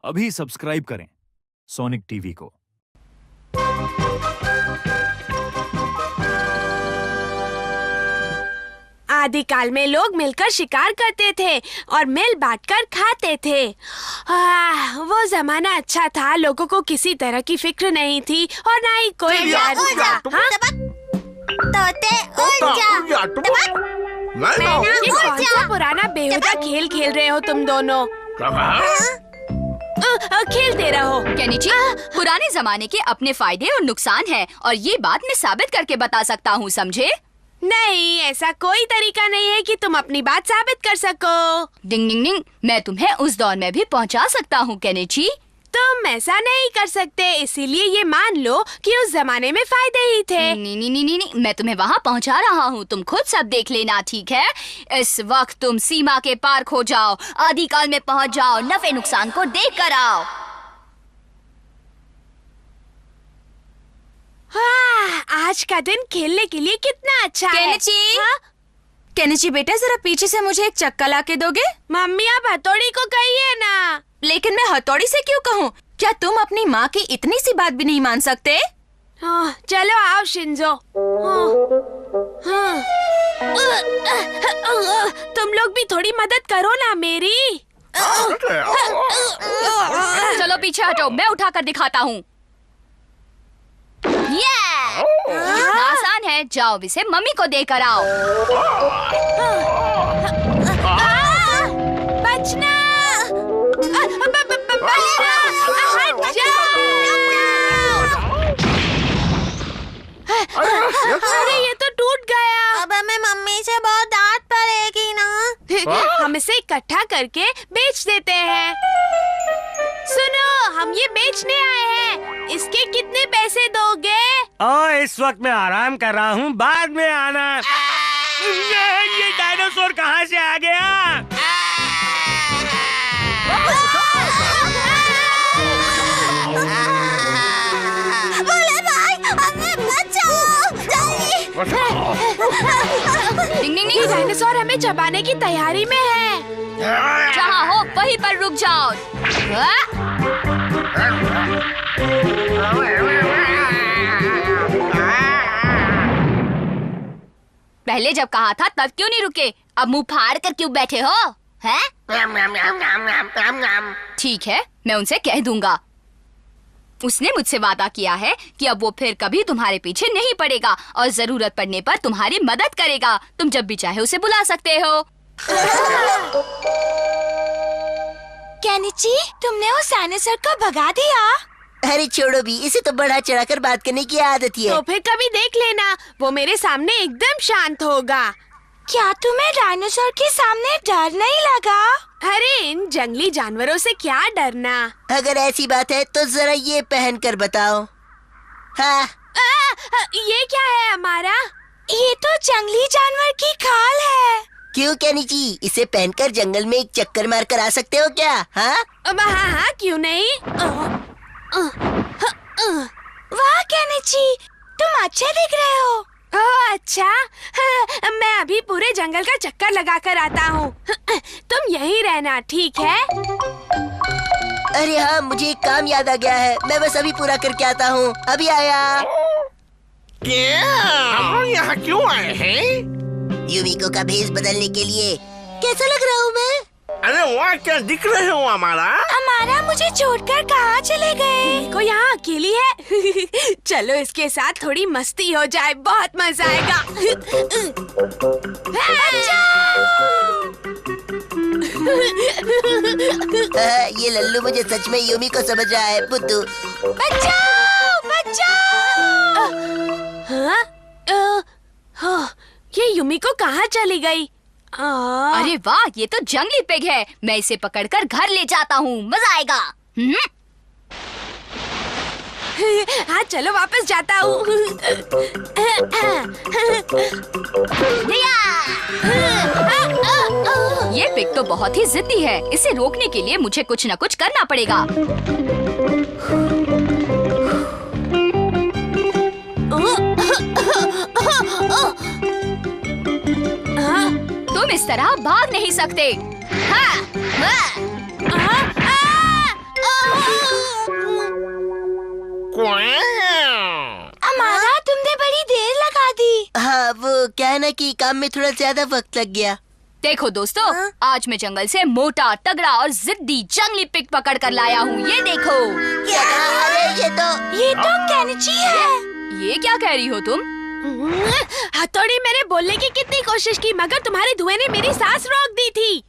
अभी सब्सक्राइब करें sonic TV को। आदिकाल में लोग मिलकर शिकार करते थे और मिल बांटकर खाते थे। वो जमाना अच्छा था, लोगों को किसी तरह की फिक्र नहीं थी और ना ही कोई डर था। ये कौन सा पुराना बेहुदा खेल खेल रहे हो तुम दोनों? खेलते रहो। केनिची, पुराने जमाने के अपने फायदे और नुकसान हैं और ये बात मैं साबित करके बता सकता हूँ, समझे? नहीं, ऐसा कोई तरीका नहीं है कि तुम अपनी बात साबित कर सको। डिंग डिंग डिंग, मैं तुम्हें उस दौर में भी पहुँचा सकता हूँ केनिची। तुम ऐसा नहीं कर सकते, इसीलिए ये मान लो कि उस जमाने में फायदे ही थे। नहीं नहीं नहीं नहीं, मैं तुम्हें वहाँ पहुँचा रहा हूँ, तुम खुद सब देख लेना, ठीक है? इस वक्त तुम सीमा के पार खो जाओ, आदिकाल में पहुँच जाओ, नफे नुकसान को देख कर आओ। आज का दिन खेलने के लिए कितना अच्छा है। केनिची, केनिची बेटा, जरा पीछे से मुझे एक चक्का ला के दोगे? मम्मी आप हथौड़ी को कहिए ना। लेकिन मैं हथौड़ी से क्यों कहूँ? क्या तुम अपनी माँ की इतनी सी बात भी नहीं मान सकते? चलो आओ शिंजो। तुम लोग भी थोड़ी मदद करो ना मेरी। चलो पीछे हटो, मैं उठा कर दिखाता हूँ। इतना आसान है, जाओ इसे मम्मी को देकर आओ। बचना, बचना, हट जाओ। अरे ये तो टूट गया। अब हमें मम्मी से बहुत डांट पड़ेगी ना। हम इसे इकट्ठा करके बेच देते हैं। सुनो, हम ये बेचने आए हैं, इसके कितने पैसे दोगे? इस वक्त मैं आराम कर रहा हूँ, बाद में आना। ये डायनासोर कहाँ से आ गया? बोले भाई, हमें बचाओ, जल्दी। डिंग डिंग डिंग, डायनासोर हमें चबाने की तैयारी में है। जहाँ हो वहीं पर रुक जाओ। पहले जब कहा था तब क्यों नहीं रुके? अब मुंह फाड़ कर क्यों बैठे हो? हैं? ठीक है, मैं उनसे कह दूंगा। उसने मुझसे वादा किया है कि अब वो फिर कभी तुम्हारे पीछे नहीं पड़ेगा और जरूरत पड़ने पर तुम्हारी मदद करेगा। तुम जब भी चाहे उसे बुला सकते हो। केनिची, तुमने उस डायनासोर को भगा दिया? अरे छोड़ो भी, इसे तो बढ़ा चढ़ाकर बात करने की आदत ही है। तो फिर कभी देख लेना, वो मेरे सामने एकदम शांत होगा। क्या तुम्हें डायनासोर के सामने डर नहीं लगा? अरे इन जंगली जानवरों से क्या डरना। अगर ऐसी बात है तो जरा ये पहन कर बताओ। हाँ। ये क्या है हमारा? ये तो जंगली जानवर की खाल है। क्यों केनिची, इसे पहनकर जंगल में एक चक्कर मार कर आ सकते हो क्या? हाँ हाँ, क्यों नहीं। वाह केनिची, तुम अच्छे दिख रहे हो। ओह अच्छा, मैं अभी पूरे जंगल का चक्कर लगा कर आता हूँ। तुम यहीं रहना, ठीक है? अरे हाँ, मुझे एक काम याद आ गया है, मैं बस अभी पूरा करके आता हूँ, अभी आया। क्या हम यहाँ क्यों आए हैं? यूमिको का भेष बदलने के लिए। कैसा लग रहा हूँ मैं? अरे वहाँ क्या दिख रहे हो हमारा? हमारा मुझे छोड़कर कहाँ चले गए? को यहाँ अकेली है। चलो इसके साथ थोड़ी मस्ती हो जाए, बहुत मजा आएगा। ये लल्लू मुझे सच में यूमिको समझ रहा है, बुद्धू। बचाओ, बचाओ। हाँ? ये यूमिको कहाँ चली गई? अरे वाह, ये तो जंगली पिग है। मैं इसे पकड़कर घर ले जाता हूँ, मजा आएगा। हाँ चलो वापस जाता हूँ। ये पिग तो बहुत ही जिद्दी है, इसे रोकने के लिए मुझे कुछ न कुछ करना पड़ेगा। तुम इस तरह भाग नहीं सकते। हाँ, हाँ। हाँ, वो क्या है ना कि काम में थोड़ा ज्यादा वक्त लग गया। देखो दोस्तों, आज मैं जंगल से मोटा, तगड़ा और जिद्दी जंगली पिग पकड़ कर लाया हूँ। ये देखो। क्या? अरे ये तो केनिची है। ये क्या कह रही हो तुम? हथौड़ी, मैंने बोलने की कितनी कोशिश की मगर तुम्हारे धुएं ने मेरी सांस रोक दी थी।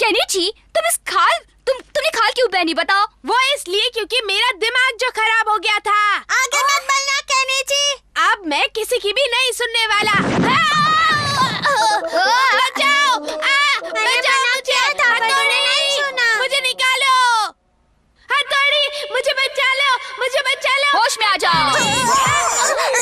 केनिची, तुमने खाल क्यों पहनी बताओ? वो इसलिए क्योंकि मेरा दिमाग जो खराब हो गया था। आगे मत बोलना केनिची। अब मैं किसी की भी नहीं सुनने वाला। बचाओ! बचाओ मुझे! हथौड़ी, मुझे निकालो! हथौड़ी, मुझे बचा लो! मुझे बचा लो! होश में आ जाओ।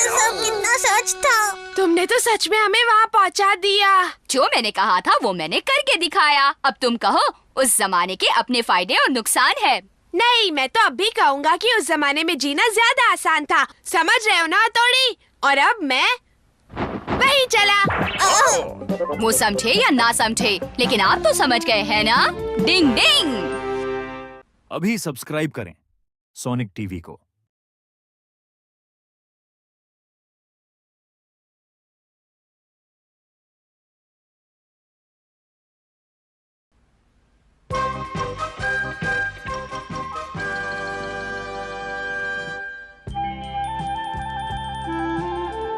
सब कितना सच था। तुमने तो सच में हमें वहाँ पहुँचा दिया। जो मैंने कहा था वो मैंने करके दिखाया। अब तुम कहो, उस जमाने के अपने फायदे और नुकसान है। नहीं, मैं तो अब भी कहूँगा कि उस जमाने में जीना ज्यादा आसान था। समझ रहे हो ना हथौड़ी? और अब मैं वही चला। वो समझे या ना समझे, लेकिन आप तो समझ गए हैं ना? डिंग डिंग। अभी सब्सक्राइब करें सोनिक टीवी को।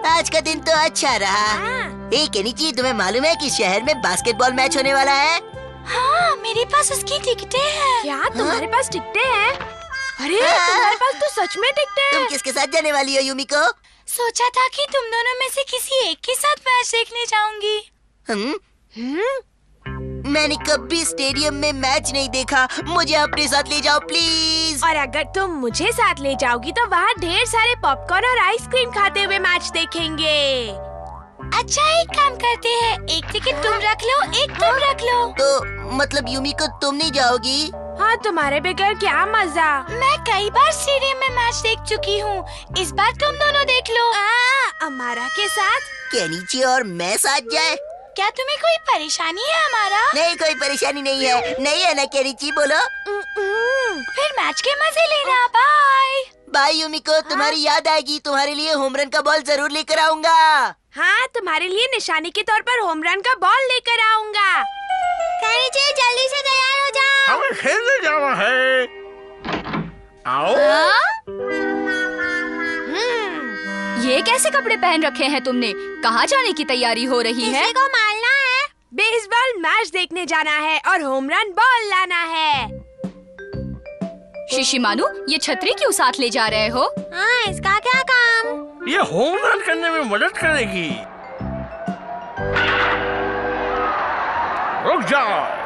आज का दिन तो अच्छा रहा। केनिची, तुम्हें मालूम है कि शहर में बास्केटबॉल मैच होने वाला है? हाँ, मेरे पास उसकी टिकटें हैं। क्या तुम्हारे पास टिकटें हैं? अरे तुम्हारे पास तो सच में टिकटें हैं। तुम किसके साथ जाने वाली हो यूमिको? सोचा था कि तुम दोनों में से किसी एक के साथ मैच देखने जाऊंगी। मैंने कभी स्टेडियम में मैच नहीं देखा। मुझे अपने साथ ले जाओ प्लीज। और अगर तुम मुझे साथ ले जाओगी तो वहाँ ढेर सारे पॉपकॉर्न और आइसक्रीम खाते हुए मैच देखेंगे। अच्छा, एक काम करते हैं, एक टिकट तुम रख लो, एक तुम रख लो। तो मतलब यूमिको तुम नहीं जाओगी? हाँ, तुम्हारे बगैर क्या मजा। मैं कई बार स्टेडियम में मैच देख चुकी हूँ। इस बार तुम दोनों देख लो। अमारा के साथ? केनिची और मैं साथ जाए? क्या तुम्हें कोई परेशानी है हमारा? नहीं, कोई परेशानी नहीं है। नहीं है ना केनिची? बोलो। फिर मैच के मजे लेना। बाय बाय यूमिको, तुम्हारी याद आएगी। तुम्हारे लिए होम रन का बॉल जरूर लेकर आऊंगा। हाँ, तुम्हारे लिए निशानी के तौर पर होम रन का बॉल लेकर आऊंगा। केनिची, जल्दी से तैयार हो जाओ। हमें खेलने जाना है। आओ। ये कैसे कपड़े पहन रखे हैं तुमने? कहाँ जाने की तैयारी हो रही है? किसी को मारना है। बेसबॉल मैच देखने जाना है और होम रन बॉल लाना है। शिशिमानु, ये छतरी क्यों साथ ले जा रहे हो? हाँ, इसका क्या काम? ये होम रन करने में मदद करेगी। रुक जाओ।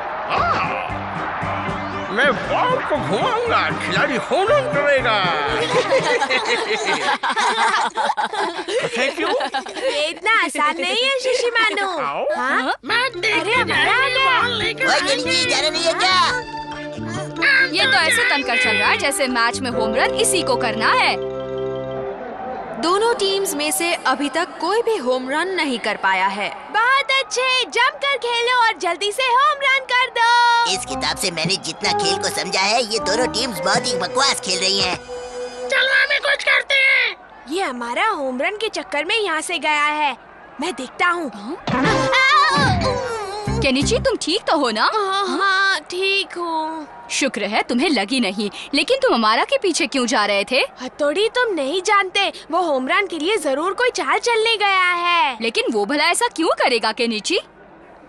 मैं बॉल को घुमाऊंगा, खिलाड़ी होम रन करेगा। क्यों? ये इतना आसान नहीं है शिशिमानु। आओ। हाँ? अरे हमारा आ गया। ओए केनिची, जाना नहीं है क्या? ये तो ऐसे तनकर चल रहा है जैसे मैच में होम रन इसी को करना है। दोनों टीम्स में से अभी तक कोई भी होम रन नहीं कर पाया है। बहुत अच्छे, जमकर खेलो और जल्दी से होम रन कर दो। इस किताब से मैंने जितना खेल को समझा है, ये दोनों टीम्स बहुत ही बकवास खेल रही हैं। चलो हमें कुछ करते हैं। ये हमारा होम रन के चक्कर में यहाँ से गया है। मैं देखता हूँ। केनिची, तुम ठीक तो हो ना? हाँ, ठीक हूँ। शुक्र है तुम्हें लगी नहीं, लेकिन तुम अमारा के पीछे क्यों जा रहे थे? हथौड़ी, तुम नहीं जानते, वो होम रन के लिए जरूर कोई चाल चलने गया है। लेकिन वो भला ऐसा क्यों करेगा केनिची?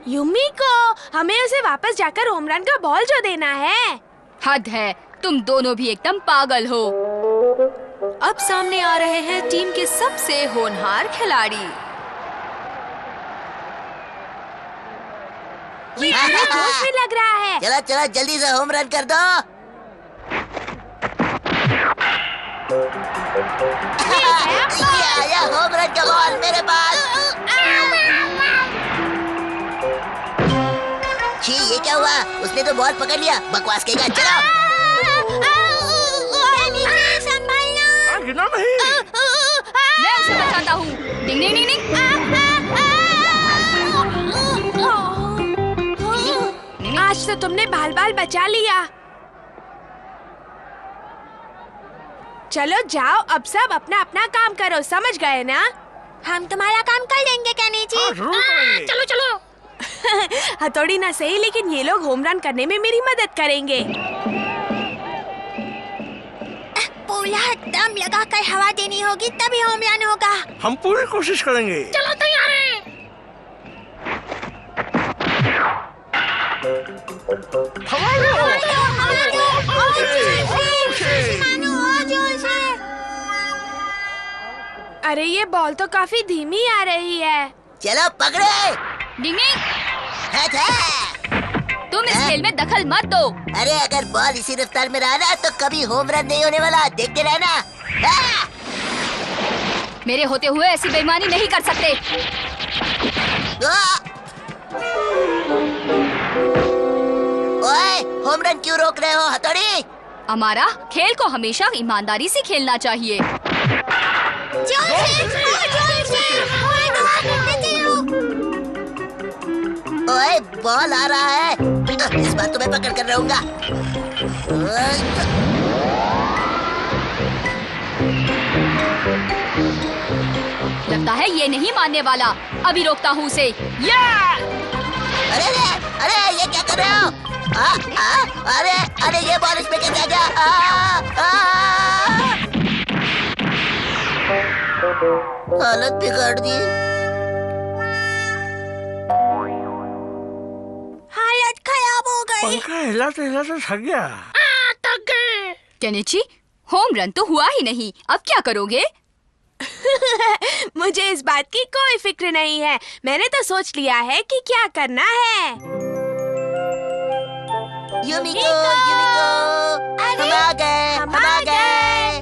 यूमिको, हमें उसे वापस जाकर होम रन का बॉल जो देना है। हद है, तुम दोनों भी एकदम पागल हो। अब सामने आ रहे हैं टीम के सबसे होनहार खिलाड़ी। ये पूरे जोश में लग रहा है। चलो चलो, जल्दी से होम रन कर दो। ये आया होम रन का बॉल मेरे पास। छी, ये क्या हुआ? उसने तो बॉल पकड़ लिया। बकवास कहेगा। चलो। गिना नहीं। मैं उसे बचाता हूँ। डिंग डिंग डिंग डिंग। आज तो तुमने बाल बाल बचा लिया। चलो जाओ, अब सब अपना अपना काम करो, समझ गए ना? हम तुम्हारा काम कर लेंगे केनिची। हाँ, जरूर करेंगे। चलो चलो। हथौड़ी ना सही, लेकिन ये लोग होम रन करने में मेरी मदद करेंगे। पूरा दम लगा कर हवा देनी होगी, तभी होम रन होगा। हम पूरी कोशिश करेंगे। चलो तैयार हैं। हवा लो। और जोर से। अरे ये बॉल तो काफी धीमी आ रही है। चलो पकड़े। डिंग डिंग, तुम इस खेल में दखल मत दो। अरे अगर बॉल इसी रफ्तार में रहा ना तो कभी होम रन नहीं होने वाला, देखते रहना। मेरे होते हुए ऐसी बेईमानी नहीं कर सकते। ओए, होम रन क्यों रोक रहे हो हथौड़ी? हमारा खेल को हमेशा ईमानदारी से खेलना चाहिए। ओए, बॉल आ रहा है। इस बार तो मैं पकड़ कर रहूंगा। लगता है ये नहीं मानने वाला। अभी रोकता हूँ उसे। अरे अरे अरे, ये क्या कर रहे हो? अरे अरे, ये बॉल इसमें कैसे आ गया? हालत बिगाड़ दी। हालत खराब हो गई। पंखा हिलाते हिलाते थक गया। केनिची, होम रन तो हुआ ही नहीं, अब क्या करोगे? मुझे इस बात की कोई फिक्र नहीं है। मैंने तो सोच लिया है कि क्या करना है। यूमिको, हम आ गए, हम आ गए।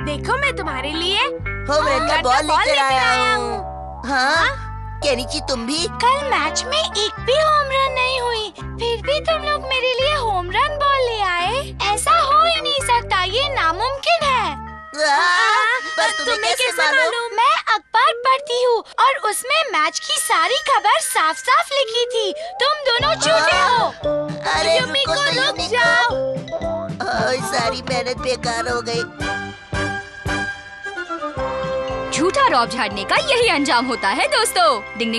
देखो, मैं तुम्हारे लिए होम रन का बॉल लेकर आया हूँ। हाँ, केनिची तुम भी? कल मैच में एक भी होम रन नहीं हुई, फिर भी तुम लोग मेरे लिए होम रन बॉल ले आए। ऐसा हो ही नहीं सकता, ये नामुमकिन है। पर तुम्हें कैसे मालूम? मैं अखबार पढ़ती हूँ और उसमें मैच की सारी खबर साफ साफ लिखी थी। तुम दोनों झूठे हो। अरे यूमिको, रुको तो, रुक यूमिको। जाओ। सारी मेहनत बेकार हो गई। झूठा रौब झाड़ने का यही अंजाम होता है दोस्तों। डिंग डिंग।